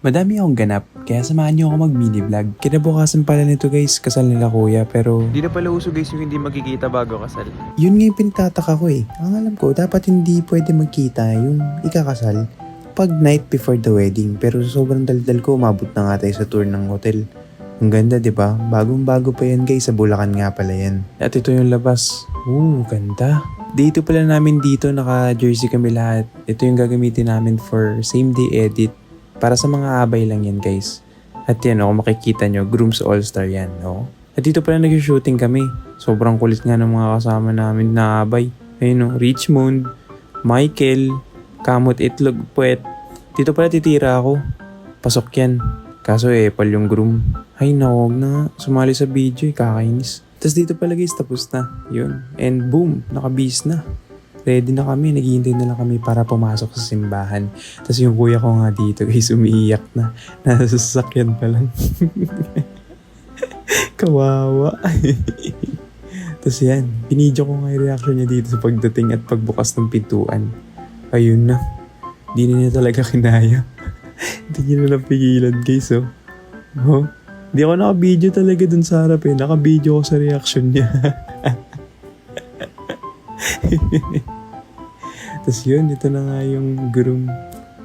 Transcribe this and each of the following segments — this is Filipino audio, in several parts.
Madami akong ganap, kaya samahan niyo ako mag-mini vlog. Kinabukasan pala nito guys, kasal nila kuya, pero Hindi na pala uso guys yung hindi magkikita bago kasal. yun nga yung pinagtataka ko eh. Ang alam ko, dapat hindi pwede magkita yung ikakasal pag night before the wedding. Pero sobrang daldal ko, umabot na nga tayo sa tour ng hotel. Ang ganda, di ba? Bagong-bago pa yan guys, sa Bulacan nga pala yan. At ito yung labas. Ganda. Dito pala namin dito, naka-jersey kami lahat. Ito yung gagamitin namin for same day edit. Para sa mga abay lang yan guys. At yan, kung makikita nyo, Grooms All-Star yan. At dito pala nag-shooting kami. Sobrang kulit nga ng mga kasama namin na abay. Ayun Richmond, Michael, Kamot Itlog, Puwet. Dito pala titira ako. Pasok yan. Kaso pal yung groom. Ay nawag na nga. Sumali sa video kakainis. Tapos dito pala guys, tapos na. Yun. And boom, nakabis na. Ready na kami, naghihintay na lang kami para pumasok sa simbahan. Tapos yung kuya ko nga dito guys, umiiyak na. Nasa sasakyan pa lang. Kawawa. Tapos yan, pinidyo ko nga yung reaction niya dito sa pagdating at pagbukas ng pintuan. Ayun na. Di na niya talaga kinaya. Di niya na napigilan guys Di ako naka-video talaga dun sa harap Naka-video ko sa reaction niya. Tapos yun, ito na nga yung groom.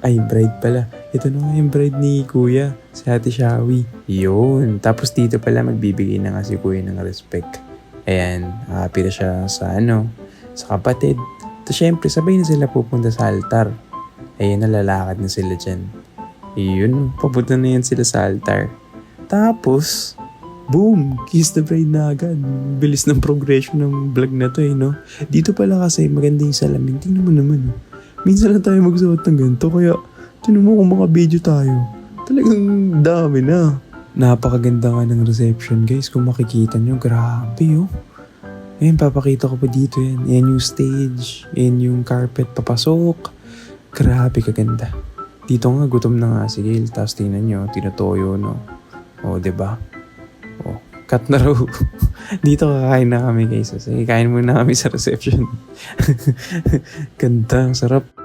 Ay, bride pala. Ito na nga yung bride ni kuya, si Ate Shawi. Yun. Tapos dito pala magbibigay na nga si kuya ng respect. Ayan, happy na siya sa sa kapatid. Tapos syempre, sabay na sila pupunta sa altar. Ayan, nalalakad na sila dyan. Yun, papunta na yan sila sa altar. Tapos, boom! Kiss the bride na agad. Bilis ng progression ng vlog na to Dito pala kasi maganda yung salamin. Tingnan mo naman Minsan lang tayo magsuot ng ganito. Kaya, tingnan mo kung maka-video tayo. Talagang dami na. Napakaganda nga ng reception guys. Kung makikita nyo, grabe Ayan, papakita ko pa dito yan. Ayan yung stage. Ayan yung carpet papasok. Grabe kaganda. Dito nga, gutom na nga si Gail. Tapos tingnan nyo, tinutoyo diba? Cut na raw. Dito kakain na kami guys. Sige, kain muna kami sa reception. Ganda, sarap.